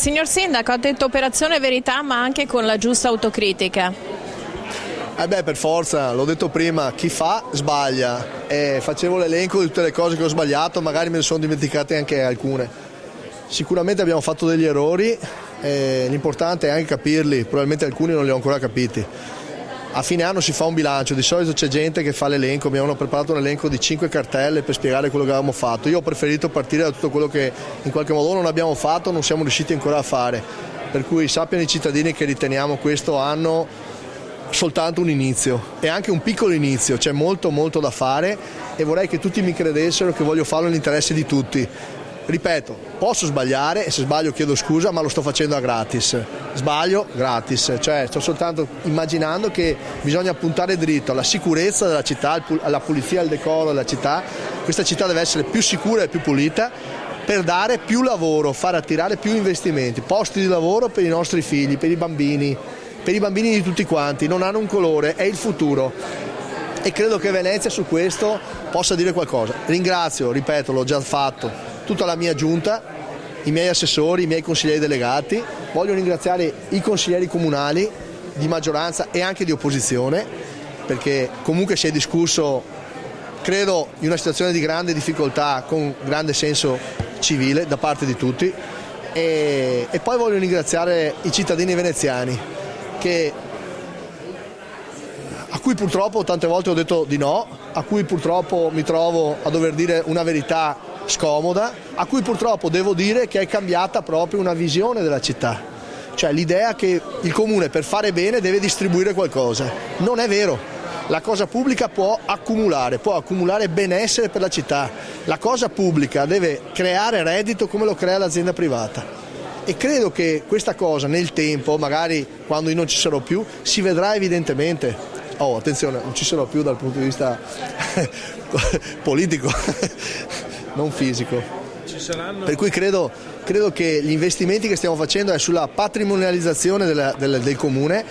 Signor Sindaco, ha detto operazione verità ma anche con la giusta autocritica. Per forza, l'ho detto prima, chi fa sbaglia. Facevo l'elenco di tutte le cose che ho sbagliato, magari me ne sono dimenticate anche alcune. Sicuramente abbiamo fatto degli errori, l'importante è anche capirli, probabilmente alcuni non li ho ancora capiti. A fine anno si fa un bilancio, di solito c'è gente che fa l'elenco, abbiamo preparato un elenco di 5 cartelle per spiegare quello che avevamo fatto. Io ho preferito partire da tutto quello che in qualche modo non abbiamo fatto, non siamo riusciti ancora a fare, per cui sappiano i cittadini che riteniamo questo anno soltanto un inizio e anche un piccolo inizio, c'è molto da fare e vorrei che tutti mi credessero che voglio farlo nell'interesse di tutti. Ripeto, posso sbagliare e se sbaglio chiedo scusa, ma lo sto facendo a gratis. Sbaglio gratis, cioè sto soltanto immaginando che bisogna puntare dritto alla sicurezza della città, alla pulizia e al decoro della città. Questa città deve essere più sicura e più pulita per dare più lavoro, far attirare più investimenti, posti di lavoro per i nostri figli, per i bambini di tutti quanti. Non hanno un colore, è il futuro. E credo che Venezia su questo possa dire qualcosa. Ringrazio, ripeto, l'ho già fatto, tutta la mia giunta, i miei assessori, i miei consiglieri delegati. Voglio ringraziare i consiglieri comunali di maggioranza e anche di opposizione, perché comunque si è discusso, credo, in una situazione di grande difficoltà con grande senso civile da parte di tutti. E poi voglio ringraziare i cittadini veneziani a cui purtroppo tante volte ho detto di no, a cui purtroppo mi trovo a dover dire una verità scomoda, a cui purtroppo devo dire che è cambiata proprio una visione della città, cioè l'idea che il comune per fare bene deve distribuire qualcosa. Non è vero, la cosa pubblica può accumulare benessere per la città, la cosa pubblica deve creare reddito come lo crea l'azienda privata. E credo che questa cosa nel tempo, magari quando io non ci sarò più, si vedrà evidentemente. Attenzione, non ci sarò più dal punto di vista politico, non fisico. Ci saranno... Per cui credo che gli investimenti che stiamo facendo è sulla patrimonializzazione del comune.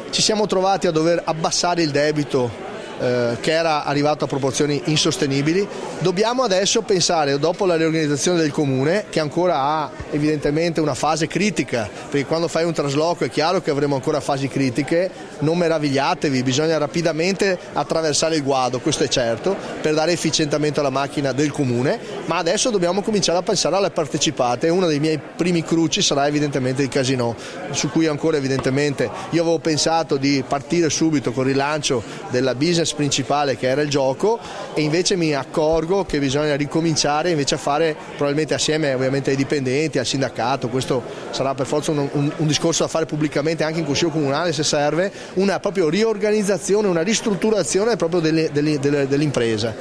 Ci siamo trovati a dover abbassare il debito che era arrivato a proporzioni insostenibili. Dobbiamo adesso pensare, dopo la riorganizzazione del comune, che ancora ha evidentemente una fase critica, perché quando fai un trasloco è chiaro che avremo ancora fasi critiche, non meravigliatevi, bisogna rapidamente attraversare il guado, questo è certo, per dare efficientamento alla macchina del comune, ma adesso dobbiamo cominciare a pensare alle partecipate e uno dei miei primi cruci sarà evidentemente il casinò, su cui ancora evidentemente io avevo pensato di partire subito con il rilancio della business principale che era il gioco e invece mi accorgo che bisogna ricominciare invece a fare, probabilmente assieme ovviamente ai dipendenti, al sindacato, questo sarà per forza un discorso da fare pubblicamente anche in consiglio comunale se serve, una proprio riorganizzazione, una ristrutturazione proprio dell'impresa.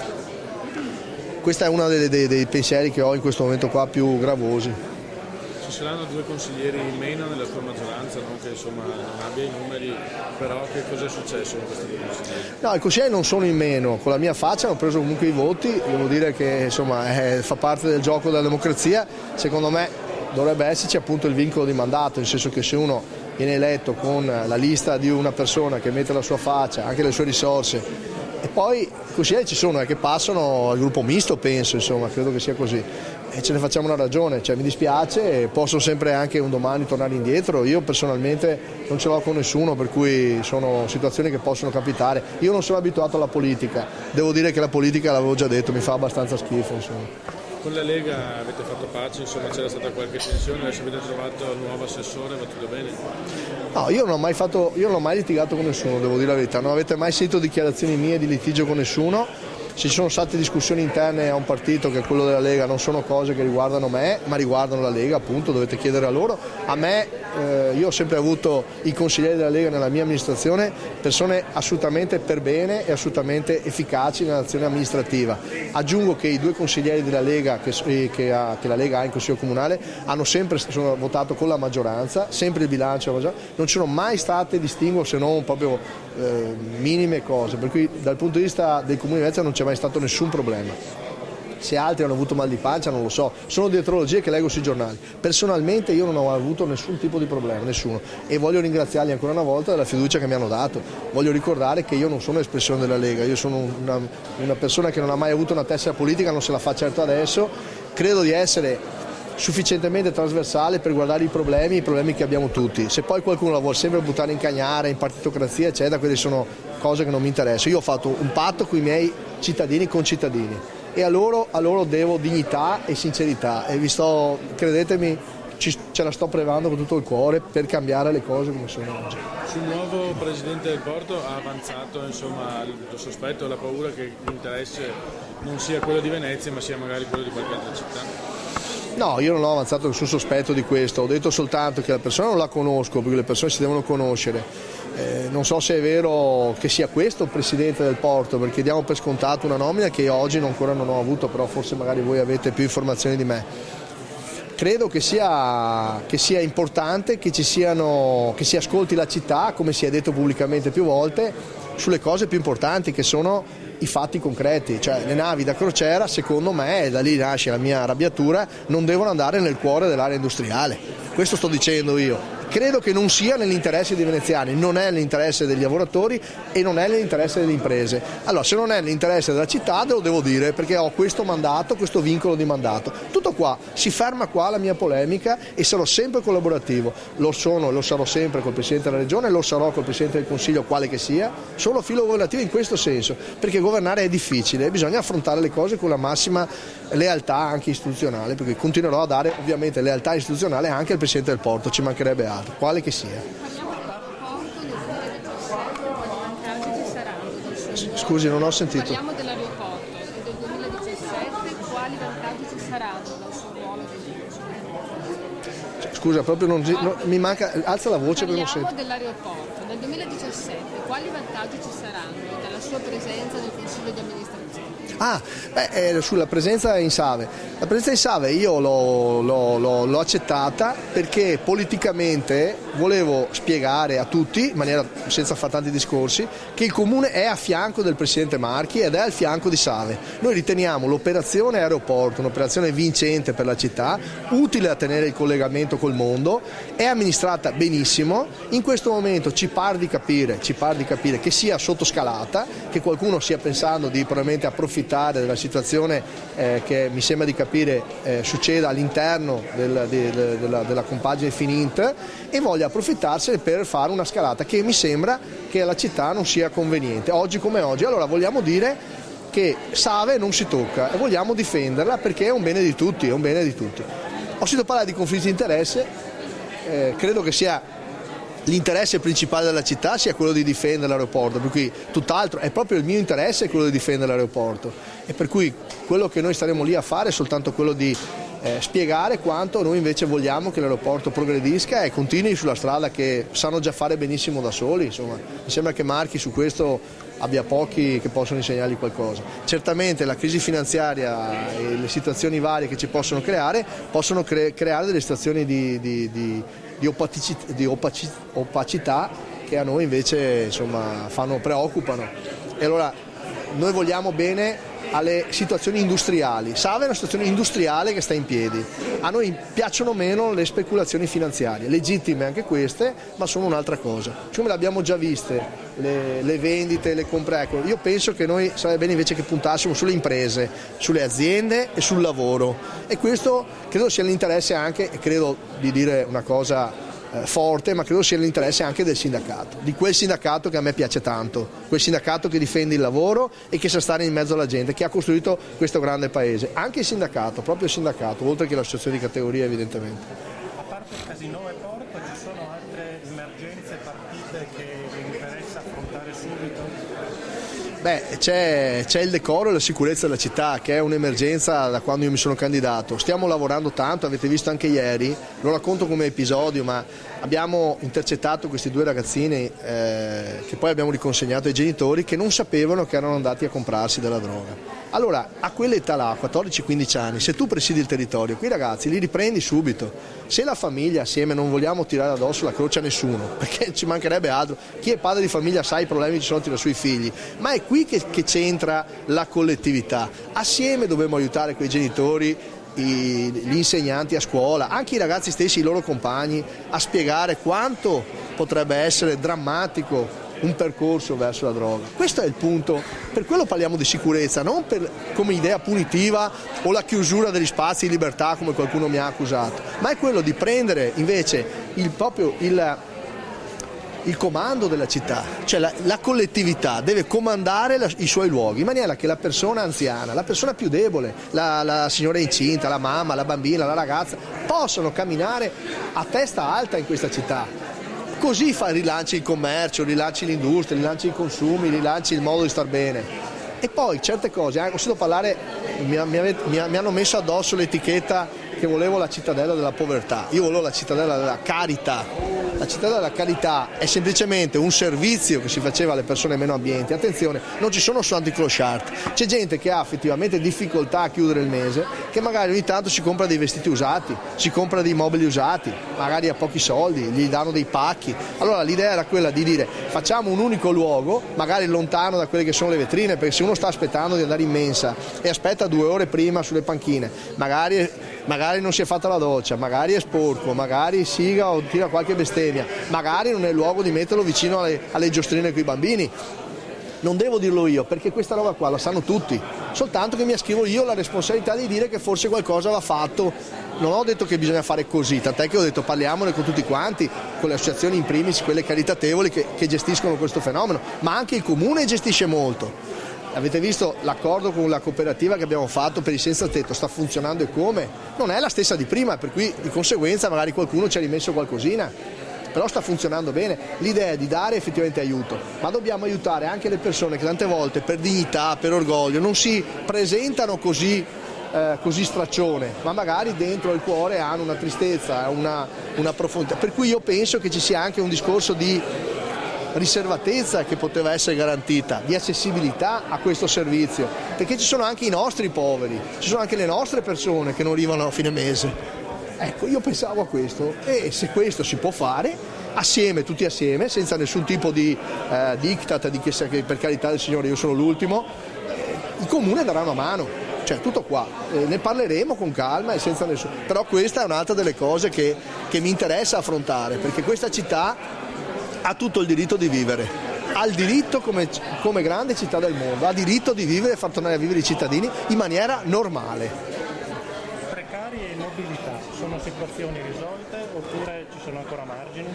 Questo è uno dei pensieri che ho in questo momento qua più gravosi. Ci saranno 2 consiglieri in meno nella tua maggioranza, non che insomma non abbia i numeri, però che cosa è successo con questi 2 consiglieri? No, i consiglieri non sono in meno, con la mia faccia hanno preso comunque i voti, devo dire che insomma fa parte del gioco della democrazia. Secondo me dovrebbe esserci appunto il vincolo di mandato, nel senso che se uno viene eletto con la lista di una persona che mette la sua faccia, anche le sue risorse, e poi i consiglieri ci sono, che passano al gruppo misto, penso, insomma, credo che sia così. E ce ne facciamo una ragione, cioè mi dispiace, possono sempre anche un domani tornare indietro, io personalmente non ce l'ho con nessuno, per cui sono situazioni che possono capitare. Io non sono abituato alla politica, devo dire che la politica, l'avevo già detto, mi fa abbastanza schifo, insomma. Con la Lega avete fatto pace, insomma c'era stata qualche tensione, adesso avete trovato il nuovo assessore, va tutto bene? No, io non ho mai litigato con nessuno, devo dire la verità, non avete mai sentito dichiarazioni mie di litigio con nessuno. Se ci sono state discussioni interne a un partito che è quello della Lega, non sono cose che riguardano me, ma riguardano la Lega, appunto, dovete chiedere a loro. A me, io ho sempre avuto i consiglieri della Lega nella mia amministrazione, persone assolutamente per bene e assolutamente efficaci nell'azione amministrativa. Aggiungo che i 2 consiglieri della Lega che la Lega ha in Consiglio Comunale sono votato con la maggioranza, sempre il bilancio, non ci sono mai state distinguo se non proprio minime cose, per cui dal punto di vista del Comune di Venezia non c'è mai stato nessun problema. Se altri hanno avuto mal di pancia non lo so, sono dietrologie che leggo sui giornali. Personalmente io non ho avuto nessun tipo di problema, nessuno, e voglio ringraziarli ancora una volta della fiducia che mi hanno dato. Voglio ricordare che io non sono espressione della Lega, io sono una persona che non ha mai avuto una tessera politica, non se la fa certo adesso, credo di essere sufficientemente trasversale per guardare i problemi che abbiamo tutti. Se poi qualcuno la vuole sempre buttare in cagnara, in partitocrazia eccetera, quelle sono cose che non mi interessano. Io ho fatto un patto con i miei cittadini, concittadini, e a loro devo dignità e sincerità, e credetemi, ce la sto privando con tutto il cuore per cambiare le cose come sono oggi. Sul nuovo presidente del Porto ha avanzato il sospetto, la paura che l'interesse non sia quello di Venezia ma sia magari quello di qualche altra città? No, io non ho avanzato nessun sospetto di questo, ho detto soltanto che la persona non la conosco, perché le persone si devono conoscere. Non so se è vero che sia questo il presidente del Porto, perché diamo per scontato una nomina che io oggi ancora non ho avuto, però forse magari voi avete più informazioni di me. Credo che sia importante che si ascolti la città, come si è detto pubblicamente più volte, sulle cose più importanti, che sono i fatti concreti. Cioè, le navi da crociera, secondo me, e da lì nasce la mia arrabbiatura, non devono andare nel cuore dell'area industriale. Questo sto dicendo io. Credo che non sia nell'interesse dei veneziani, non è nell'interesse degli lavoratori e non è nell'interesse delle imprese. Allora, se non è nell'interesse della città, te lo devo dire, perché ho questo mandato, questo vincolo di mandato. Tutto qua, si ferma qua la mia polemica e sarò sempre collaborativo. Lo sarò sempre col Presidente della Regione, lo sarò col Presidente del Consiglio, quale che sia. Sono filo governativo in questo senso, perché governare è difficile e bisogna affrontare le cose con la massima lealtà anche istituzionale, perché continuerò a dare ovviamente lealtà istituzionale anche al Presidente del Porto, ci mancherebbe altro, quale che sia. Scusi, non ho sentito. Parliamo dell'aeroporto e del 2017, quali vantaggi ci saranno dal suo ruolo? Scusa, proprio mi manca, alza la voce perché non sento. Parliamo dell'aeroporto, nel 2017, quali vantaggi ci saranno dalla sua presenza nel Consiglio di amministrazione? Sulla presenza in Save. La presenza in Save io l'ho accettata perché politicamente volevo spiegare a tutti, in maniera senza far tanti discorsi, che il Comune è a fianco del Presidente Marchi ed è al fianco di Save. Noi riteniamo l'operazione aeroporto un'operazione vincente per la città, utile a tenere il collegamento col mondo, è amministrata benissimo. In questo momento ci par di capire che sia sottoscalata, che qualcuno stia pensando di probabilmente approfittare della situazione che mi sembra di capire succeda all'interno della compagine Finint, e voglia approfittarsene per fare una scalata che mi sembra che alla città non sia conveniente oggi come oggi. Allora vogliamo dire che Save non si tocca e vogliamo difenderla perché è un bene di tutti, Ho sentito parlare di conflitti di interesse, credo che sia l'interesse principale della città sia quello di difendere l'aeroporto, per cui tutt'altro è proprio il mio interesse quello di difendere l'aeroporto, e per cui quello che noi staremo lì a fare è soltanto quello di spiegare quanto noi invece vogliamo che l'aeroporto progredisca e continui sulla strada che sanno già fare benissimo da soli. Insomma, mi sembra che Marchi su questo abbia pochi che possono insegnargli qualcosa. Certamente la crisi finanziaria e le situazioni varie che ci possono creare delle situazioni di opacità che a noi invece preoccupano. E allora noi vogliamo bene alle situazioni industriali. Save è una situazione industriale che sta in piedi. A noi piacciono meno le speculazioni finanziarie, legittime anche queste, ma sono un'altra cosa. Come le abbiamo già viste, le vendite, le compre. Ecco, io penso che noi sarebbe bene invece che puntassimo sulle imprese, sulle aziende e sul lavoro. E questo credo sia l'interesse anche, e credo di dire una cosa forte, ma credo sia l'interesse anche del sindacato, di quel sindacato che a me piace tanto, quel sindacato che difende il lavoro e che sa stare in mezzo alla gente, che ha costruito questo grande paese. Anche il sindacato, proprio il sindacato, oltre che l'associazione di categoria evidentemente. A parte il casino e Porto, ci sono altre emergenze partite che vi interessa affrontare subito? C'è il decoro e la sicurezza della città, che è un'emergenza da quando io mi sono candidato. Stiamo lavorando tanto, avete visto anche ieri, lo racconto come episodio, ma abbiamo intercettato questi due ragazzini che poi abbiamo riconsegnato ai genitori, che non sapevano che erano andati a comprarsi della droga. Allora, a quell'età là, 14-15 anni, se tu presidi il territorio, quei ragazzi li riprendi subito. Se la famiglia assieme non vogliamo tirare addosso la croce a nessuno, perché ci mancherebbe altro, chi è padre di famiglia sa i problemi che ci sono tra i suoi figli, ma è qui che c'entra la collettività. Assieme dobbiamo aiutare quei genitori, gli insegnanti a scuola, anche i ragazzi stessi, i loro compagni, a spiegare quanto potrebbe essere drammatico un percorso verso la droga. Questo è il punto, per quello parliamo di sicurezza, non come idea punitiva o la chiusura degli spazi di libertà come qualcuno mi ha accusato, ma è quello di prendere invece il comando della città, cioè la collettività deve comandare i suoi luoghi in maniera che la persona anziana, la persona più debole, la signora incinta, la mamma, la bambina, la ragazza possano camminare a testa alta in questa città. Così rilanci il commercio, rilanci l'industria, rilanci i consumi, rilanci il modo di star bene. E poi certe cose, ho sentito parlare, mi hanno messo addosso l'etichetta che volevo la cittadella della povertà, io volevo la cittadella della carità. La cittadella della carità è semplicemente un servizio che si faceva alle persone meno abbienti. Attenzione, non ci sono soltanto i clochard, c'è gente che ha effettivamente difficoltà a chiudere il mese, che magari ogni tanto si compra dei vestiti usati, si compra dei mobili usati, magari ha pochi soldi, gli danno dei pacchi. Allora l'idea era quella di dire facciamo un unico luogo, magari lontano da quelle che sono le vetrine, perché se uno sta aspettando di andare in mensa e aspetta 2 ore prima sulle panchine, magari non si è fatta la doccia, magari è sporco, magari siga o tira qualche bestemmia, magari non è il luogo di metterlo vicino alle giostrine con i bambini. Non devo dirlo io, perché questa roba qua la sanno tutti, soltanto che mi ascrivo io la responsabilità di dire che forse qualcosa va fatto. Non ho detto che bisogna fare così, tant'è che ho detto parliamone con tutti quanti, con le associazioni in primis, quelle caritatevoli che gestiscono questo fenomeno, ma anche il comune gestisce molto. Avete visto l'accordo con la cooperativa che abbiamo fatto per i senza tetto, sta funzionando e come? Non è la stessa di prima, per cui di conseguenza magari qualcuno ci ha rimesso qualcosina, però sta funzionando bene. L'idea è di dare effettivamente aiuto, ma dobbiamo aiutare anche le persone che tante volte per dignità, per orgoglio non si presentano così straccione, ma magari dentro il cuore hanno una tristezza, una profondità, per cui io penso che ci sia anche un discorso di riservatezza che poteva essere garantita, di accessibilità a questo servizio, perché ci sono anche i nostri poveri, ci sono anche le nostre persone che non arrivano a fine mese. Ecco, io pensavo a questo, e se questo si può fare assieme, tutti assieme, senza nessun tipo di diktat, che per carità del Signore io sono l'ultimo, il comune darà una mano, cioè tutto qua, ne parleremo con calma e senza nessun. Però questa è un'altra delle cose che mi interessa affrontare, perché questa città ha tutto il diritto di vivere, ha il diritto come grande città del mondo, ha diritto di vivere e far tornare a vivere i cittadini in maniera normale. Precari e mobilità sono situazioni risolte oppure ci sono ancora margini?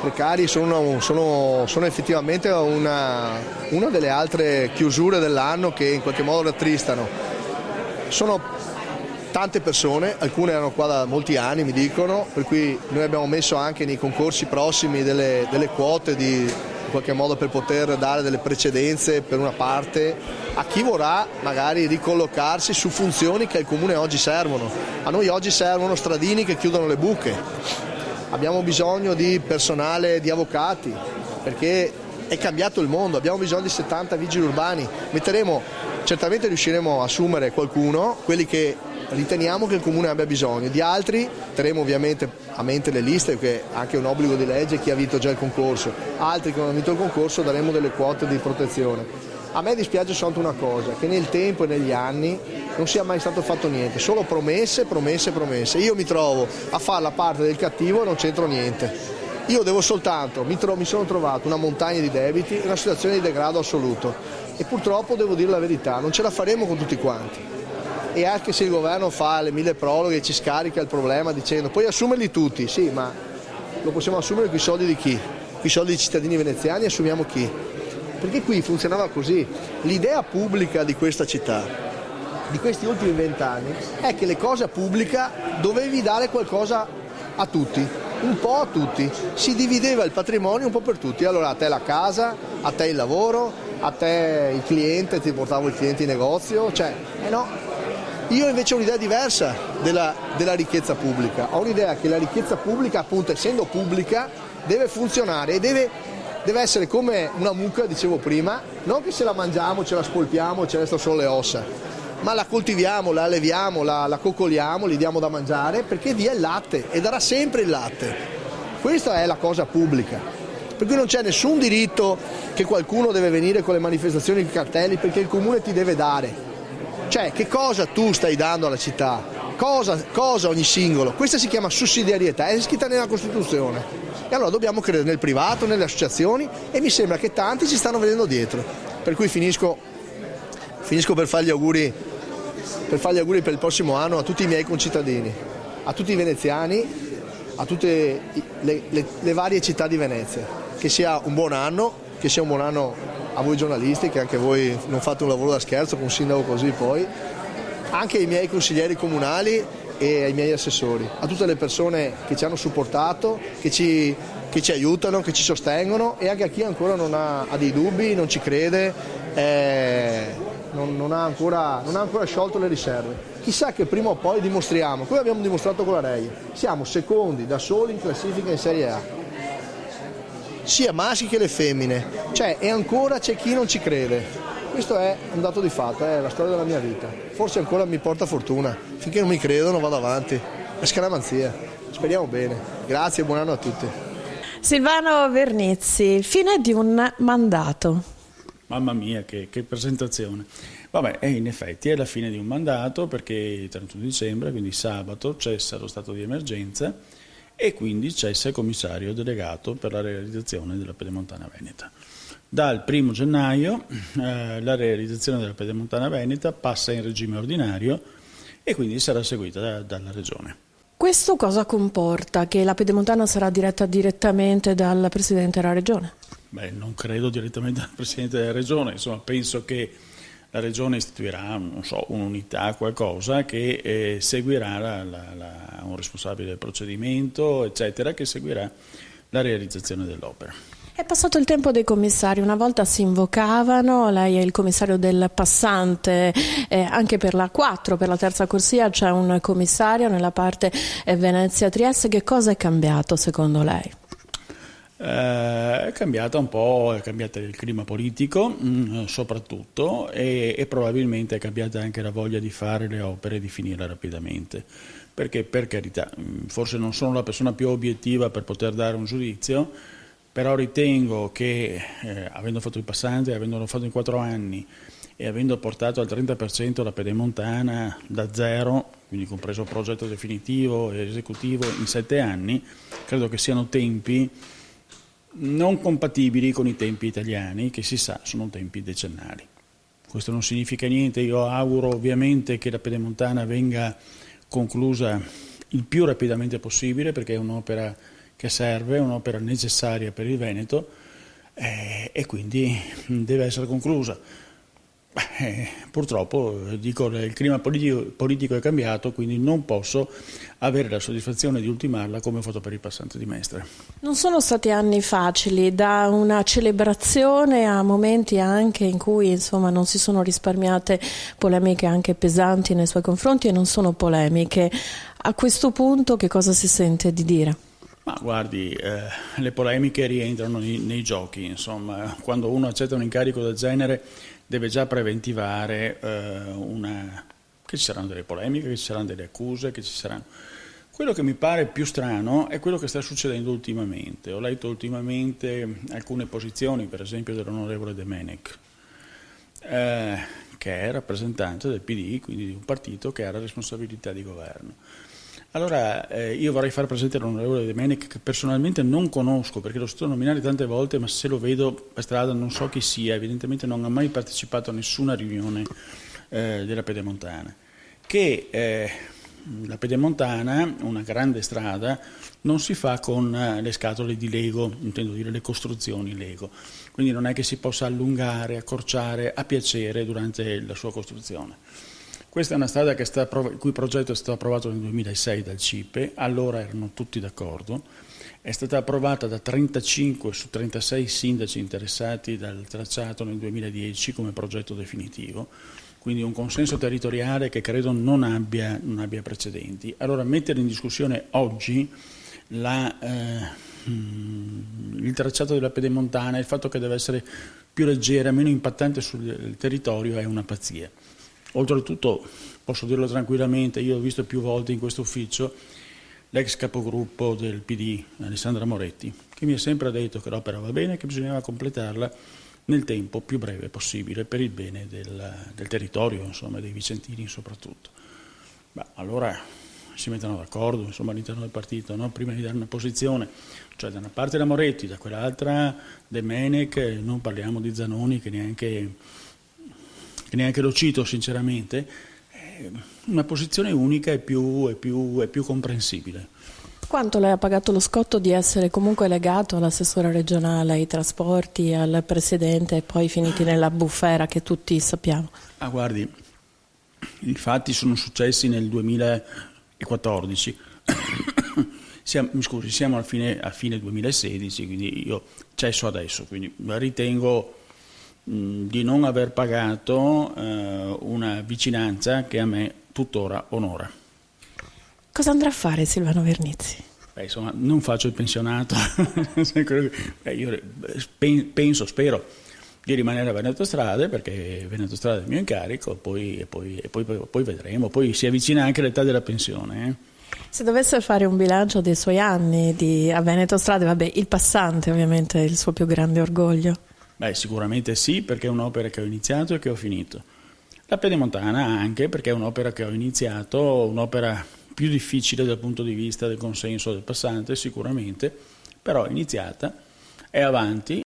Precari sono effettivamente una delle altre chiusure dell'anno che in qualche modo rattristano. Sono tante persone, alcune erano qua da molti anni mi dicono, per cui noi abbiamo messo anche nei concorsi prossimi delle quote in qualche modo per poter dare delle precedenze per una parte a chi vorrà magari ricollocarsi su funzioni che al comune oggi servono. A noi oggi servono stradini che chiudono le buche, abbiamo bisogno di personale, di avvocati, perché è cambiato il mondo, abbiamo bisogno di 70 vigili urbani, certamente riusciremo a assumere qualcuno, quelli che riteniamo che il comune abbia bisogno, di altri terremo ovviamente a mente le liste, che è anche un obbligo di legge chi ha vinto già il concorso, altri che non hanno vinto il concorso daremo delle quote di protezione. A me dispiace soltanto una cosa, che nel tempo e negli anni non sia mai stato fatto niente, solo promesse, promesse, promesse. Io mi trovo a fare la parte del cattivo e non c'entro niente. Io devo soltanto, mi sono trovato una montagna di debiti, una situazione di degrado assoluto e purtroppo devo dire la verità, non ce la faremo con tutti quanti. E anche se il governo fa le 1000 proroghe e ci scarica il problema dicendo puoi assumerli tutti, sì, ma lo possiamo assumere con i soldi di chi? Con i soldi dei cittadini veneziani assumiamo chi? Perché qui funzionava così. L'idea pubblica di questa città, di questi ultimi 20 anni, è che le cose pubblica dovevi dare qualcosa a tutti, un po' a tutti, si divideva il patrimonio un po' per tutti, allora a te la casa, a te il lavoro, a te il cliente, ti portavo il cliente in negozio, no. Io invece ho un'idea diversa della ricchezza pubblica, ho un'idea che la ricchezza pubblica, appunto essendo pubblica, deve funzionare e deve essere come una mucca, dicevo prima, non che se la mangiamo, ce la spolpiamo e ci restano solo le ossa, ma la coltiviamo, la alleviamo, la coccoliamo, gli diamo da mangiare perché dia il latte e darà sempre il latte. Questa è la cosa pubblica, per cui non c'è nessun diritto che qualcuno deve venire con le manifestazioni, i cartelli, perché il comune ti deve dare. Cioè, che cosa tu stai dando alla città? Cosa ogni singolo? Questa si chiama sussidiarietà, è scritta nella Costituzione. E allora dobbiamo credere nel privato, nelle associazioni, e mi sembra che tanti ci stanno vedendo dietro. Per cui finisco per fare gli auguri per il prossimo anno a tutti i miei concittadini, a tutti i veneziani, a tutte le varie città di Venezia. Che sia un buon anno a voi giornalisti, che anche voi non fate un lavoro da scherzo con un sindaco così, poi anche ai miei consiglieri comunali e ai miei assessori, a tutte le persone che ci hanno supportato, che ci aiutano, che ci sostengono, e anche a chi ancora non ha dei dubbi, non ci crede, non ha ancora sciolto le riserve. Chissà che prima o poi dimostriamo, come abbiamo dimostrato con la Rei, siamo secondi da soli in classifica in Serie A, sia maschi che le femmine, e ancora c'è chi non ci crede. Questo è un dato di fatto, è la storia della mia vita. Forse ancora mi porta fortuna, finché non mi credono vado avanti. È scaramanzia, speriamo bene. Grazie e buon anno a tutti. Silvano Vernizzi, fine di un mandato. Mamma mia, che presentazione. Vabbè, in effetti è la fine di un mandato, perché il 31 dicembre, quindi sabato, cessa lo stato di emergenza e quindi cessa il commissario delegato per la realizzazione della Pedemontana Veneta. Dal 1 gennaio la realizzazione della Pedemontana Veneta passa in regime ordinario e quindi sarà seguita dalla Regione. Questo cosa comporta? Che la Pedemontana sarà diretta direttamente dal Presidente della Regione? Non credo direttamente dal Presidente della Regione, insomma penso che la Regione istituirà, un'unità, qualcosa che seguirà un responsabile del procedimento, eccetera, che seguirà la realizzazione dell'opera. È passato il tempo dei commissari, una volta si invocavano, lei è il commissario del passante, anche per la 4, per la terza corsia c'è un commissario nella parte Venezia-Trieste. Che cosa è cambiato secondo lei? È cambiato il clima politico soprattutto e probabilmente è cambiata anche la voglia di fare le opere e di finire rapidamente, perché per carità forse non sono la persona più obiettiva per poter dare un giudizio, però ritengo che avendo fatto il passante, avendolo fatto in 4 anni e avendo portato al 30% la Pedemontana da zero, quindi compreso il progetto definitivo e esecutivo, in 7 anni, credo che siano tempi non compatibili con i tempi italiani, che si sa sono tempi decennali. Questo non significa niente, io auguro ovviamente che la Pedemontana venga conclusa il più rapidamente possibile, perché è un'opera che serve, è un'opera necessaria per il Veneto e quindi deve essere conclusa. Purtroppo, il clima politico è cambiato, quindi non posso avere la soddisfazione di ultimarla come ho fatto per il passante di Mestre. Non sono stati anni facili, da una celebrazione a momenti anche in cui non si sono risparmiate polemiche anche pesanti nei suoi confronti, e non sono polemiche. A questo punto che cosa si sente di dire? Ma guardi, le polemiche rientrano nei giochi, insomma, quando uno accetta un incarico del genere deve già preventivare che ci saranno delle polemiche, che ci saranno delle accuse, che ci saranno. Quello che mi pare più strano è quello che sta succedendo ultimamente. Ho letto ultimamente alcune posizioni, per esempio dell'onorevole Domenech, che è rappresentante del PD, quindi di un partito che ha la responsabilità di governo. Allora io vorrei far presente all'onorevole Domenech, che personalmente non conosco perché l'ho sentito nominare tante volte, ma se lo vedo per strada non so chi sia, evidentemente non ha mai partecipato a nessuna riunione della Pedemontana, che la Pedemontana, una grande strada, non si fa con le scatole di Lego, intendo dire le costruzioni Lego, quindi non è che si possa allungare, accorciare a piacere durante la sua costruzione. Questa è una strada il cui progetto è stato approvato nel 2006 dal CIPE, allora erano tutti d'accordo, è stata approvata da 35 su 36 sindaci interessati dal tracciato nel 2010 come progetto definitivo, quindi un consenso territoriale che credo non abbia precedenti. Allora mettere in discussione oggi il tracciato della Pedemontana, il fatto che deve essere più leggera, meno impattante sul territorio, è una pazzia. Oltretutto, posso dirlo tranquillamente, io ho visto più volte in questo ufficio l'ex capogruppo del PD, Alessandra Moretti, che mi ha sempre detto che l'opera va bene e che bisognava completarla nel tempo più breve possibile per il bene del territorio, insomma, dei vicentini soprattutto. Allora si mettano d'accordo, insomma, all'interno del partito, no? Prima di dare una posizione, cioè da una parte la Moretti, da quell'altra Domenech, non parliamo di Zanoni che neanche lo cito sinceramente, una posizione unica è più comprensibile. Quanto lei ha pagato lo scotto di essere comunque legato all'assessore regionale ai trasporti, al presidente e poi finiti nella bufera che tutti sappiamo? Ah, guardi, i fatti sono successi nel 2014, siamo a fine 2016, quindi io cesso adesso, quindi ritengo di non aver pagato una vicinanza che a me tuttora onora. Cosa andrà a fare Silvano Vernizzi? Beh, insomma, non faccio il pensionato, io spero di rimanere a Veneto Strade, perché Veneto Strade è il mio incarico, poi vedremo, poi si avvicina anche l'età della pensione. Se dovesse fare un bilancio dei suoi anni a Veneto Strade, vabbè, il passante ovviamente è il suo più grande orgoglio. Beh, sicuramente sì, perché è un'opera che ho iniziato e che ho finito. La Pedemontana anche, perché è un'opera che ho iniziato, un'opera più difficile dal punto di vista del consenso del passante sicuramente, però iniziata, è avanti